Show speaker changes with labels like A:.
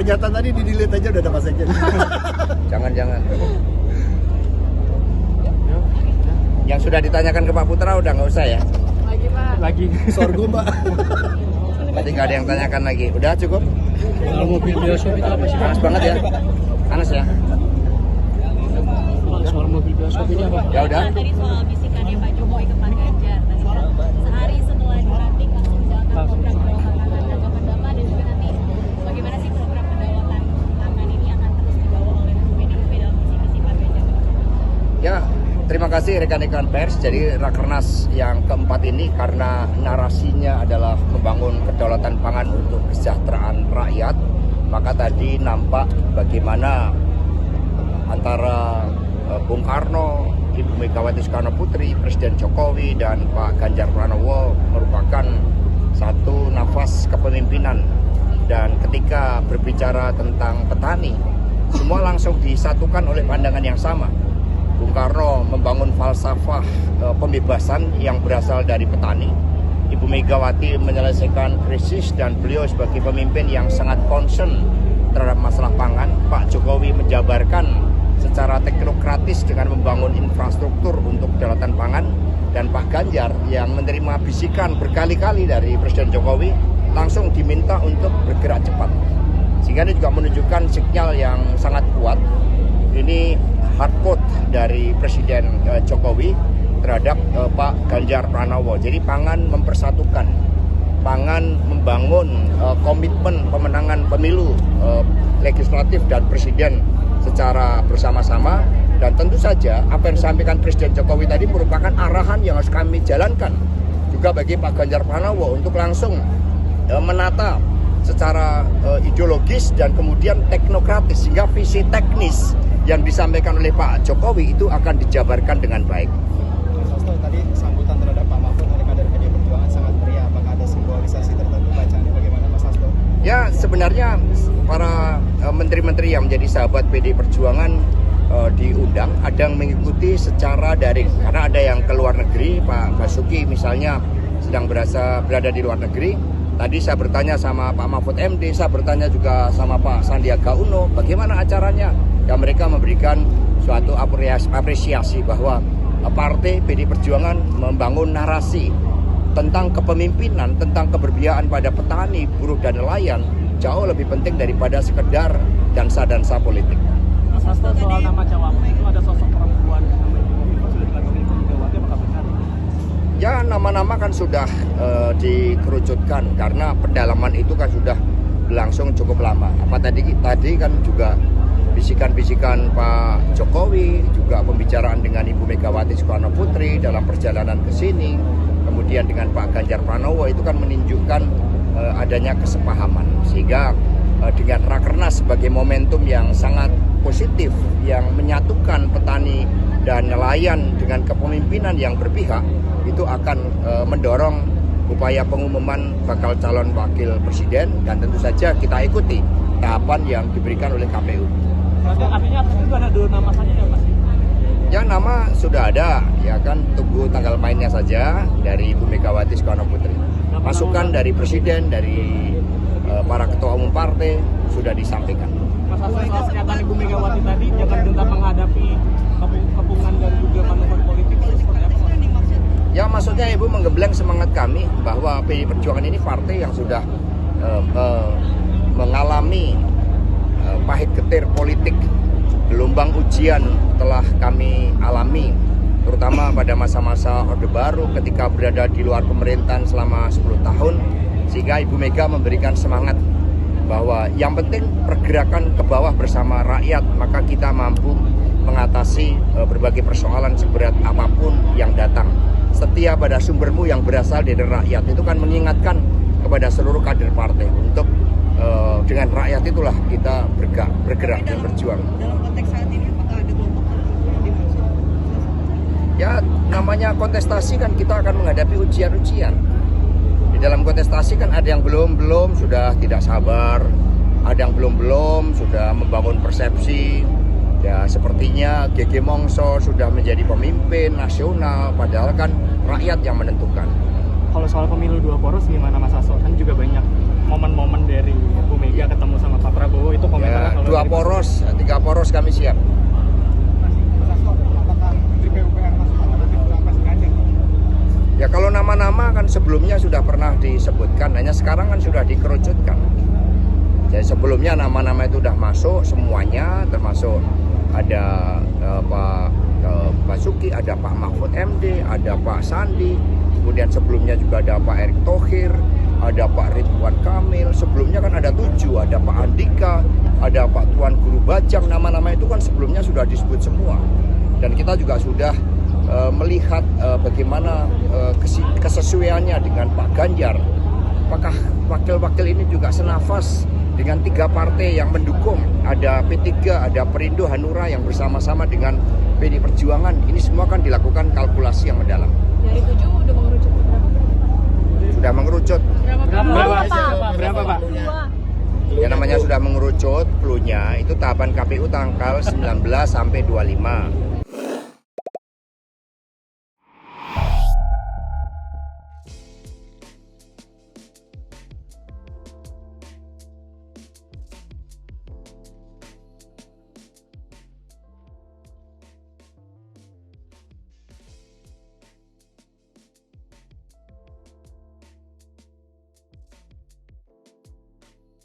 A: pernyataan tadi di delete aja udah ada Pak Sekjen.
B: Jangan. Yang sudah ditanyakan ke Pak Putra udah nggak usah ya?
C: Lagi Pak.
D: Lagi.
A: Sorghum Pak.
B: Berarti nggak ada yang tanyakan lagi. Udah cukup?
D: Kalau mobil bioskop itu apa sih?
B: Panas banget ya? Panas ya?
D: Soal mobil bioskop ini apa?
B: Ya udah.
C: Tadi soal bisikannya Pak Jokowi ke Pak Ganjar. Sehari setelah dilantik langsung menjalankan program kedaulatan pangan. Tanggapan Bapak dan juga nanti bagaimana sih program kedaulatan pangan ini akan terus dibawa oleh PDIP dalam visi misi Pak Ganjar?
B: Ya, terima kasih rekan-rekan pers. Jadi Rakernas yang keempat ini karena narasinya adalah membangun kedaulatan pangan untuk kesejahteraan rakyat, maka tadi nampak bagaimana antara Bung Karno, Ibu Megawati Soekarno Putri, Presiden Jokowi, dan Pak Ganjar Pranowo merupakan satu nafas kepemimpinan. Dan ketika berbicara tentang petani, semua langsung disatukan oleh pandangan yang sama. Bung Karno membangun falsafah pembebasan yang berasal dari petani. Ibu Megawati menyelesaikan krisis dan beliau sebagai pemimpin yang sangat concern terhadap masalah pangan. Pak Jokowi menjabarkan secara teknokratis dengan membangun infrastruktur untuk kedaulatan pangan, dan Pak Ganjar yang menerima bisikan berkali-kali dari Presiden Jokowi langsung diminta untuk bergerak cepat. Sehingga ini juga menunjukkan sinyal yang sangat kuat. Ini hard code dari Presiden Jokowi terhadap Pak Ganjar Pranowo. Jadi pangan mempersatukan, pangan membangun komitmen pemenangan pemilu legislatif dan presiden secara bersama-sama. Dan tentu saja apa yang disampaikan Presiden Jokowi tadi merupakan arahan yang harus kami jalankan juga bagi Pak Ganjar Pranowo untuk langsung menata secara ideologis dan kemudian teknokratis, sehingga visi teknis yang disampaikan oleh Pak Jokowi itu akan dijabarkan dengan baik.
E: Mas Hasto, tadi sambutan terhadap Pak Mahfud oleh kader PDI Perjuangan sangat meriah. Apakah ada simbolisasi tertentu bacaannya bagaimana Mas Hasto?
B: Ya, sebenarnya para menteri-menteri yang menjadi sahabat PDI Perjuangan diundang, ada yang mengikuti secara daring karena ada yang ke luar negeri. Pak Basuki misalnya sedang berada di luar negeri. Tadi saya bertanya sama Pak Mahfud MD, saya bertanya juga sama Pak Sandiaga Uno, bagaimana acaranya? Ya, mereka memberikan suatu apresiasi bahwa partai PDI Perjuangan membangun narasi tentang kepemimpinan, tentang keberpihakan pada petani, buruh, dan nelayan jauh lebih penting daripada sekedar dansa-dansa politik.
D: Mas Hasto, soal nama cawapres itu ada sosok perempuan namanya Ibu sudah dilakukan Ibu Megawati, apakah benar?
B: Ya, nama-nama kan sudah dikerucutkan karena pendalaman itu kan sudah berlangsung cukup lama. Apa tadi kan juga bisikan-bisikan Pak Jokowi, juga pembicaraan dengan Ibu Megawati Soekarno Putri dalam perjalanan ke sini, kemudian dengan Pak Ganjar Pranowo, itu kan menunjukkan adanya kesepahaman. Sehingga dengan Rakernas sebagai momentum yang sangat positif, yang menyatukan petani dan nelayan dengan kepemimpinan yang berpihak, itu akan mendorong upaya pengumuman bakal calon wakil presiden, dan tentu saja kita ikuti tahapan yang diberikan oleh KPU.
D: Artinya itu ada 2 nama saja ya Mas?
B: Ya, nama sudah ada, ya kan, tunggu tanggal mainnya saja dari Ibu Megawati Soekarno Putri. Masukan dari presiden, dari para ketua umum partai sudah disampaikan.
D: Mas Hasto, soal pernyataan Ibu Megawati tadi, jangan gentar menghadapi kepungan dan juga manuver politik, seperti apa?
B: Ya, maksudnya Ibu menggembleng semangat kami bahwa PDI Perjuangan ini partai yang sudah mengalami pahit getir politik. Gelombang ujian telah kami alami, terutama pada masa-masa Orde Baru ketika berada di luar pemerintahan selama 10 tahun, sehingga Ibu Mega memberikan semangat bahwa yang penting pergerakan ke bawah bersama rakyat, maka kita mampu mengatasi berbagai persoalan seberat apapun yang datang. Setia pada sumbermu yang berasal dari rakyat, itu kan mengingatkan kepada seluruh kader partai untuk dengan rakyat itulah kita bergerak dan berjuang.
C: Dalam konteks saat ini apakah ada kelompok tertentu yang dimaksud?
B: Ya, namanya kontestasi kan kita akan menghadapi ujian-ujian. Di dalam kontestasi kan ada yang belum sudah tidak sabar, ada yang belum sudah membangun persepsi. Ya, sepertinya GG Mongso sudah menjadi pemimpin nasional, padahal kan rakyat yang menentukan.
D: Kalau soal pemilu 2 poros gimana Mas Hasto? Kan juga banyak momen-momen dari Bu Mega ketemu sama Pak Prabowo, itu
B: poros kami siap.
E: Apakah Menteri PUPR masuk alternatif capres Ganjar?
B: Ya kalau nama-nama kan sebelumnya sudah pernah disebutkan, hanya sekarang kan sudah dikerucutkan. Jadi sebelumnya nama-nama itu sudah masuk semuanya, termasuk ada Pak Basuki, ada Pak Mahfud MD, ada Pak Sandi, kemudian sebelumnya juga ada Pak Erick Thohir, ada Pak Ridwan Kamil, sebelumnya kan ada 7, ada Pak Andika, ada Pak Tuan Guru Bajang, nama-nama itu kan sebelumnya sudah disebut semua. Dan kita juga sudah melihat bagaimana kesesuaiannya dengan Pak Ganjar. Apakah wakil-wakil ini juga senafas dengan 3 partai yang mendukung, ada P3, ada Perindo, Hanura yang bersama-sama dengan PD Perjuangan. Ini semua kan dilakukan kalkulasi yang mendalam.
C: Dari 7 udah mengerucut ke berapa?
B: Sudah mengerucut.
D: Berapa Pak?
B: Ya namanya sudah mengerucut, cluenya itu tahapan KPU tanggal 19 sampai 25.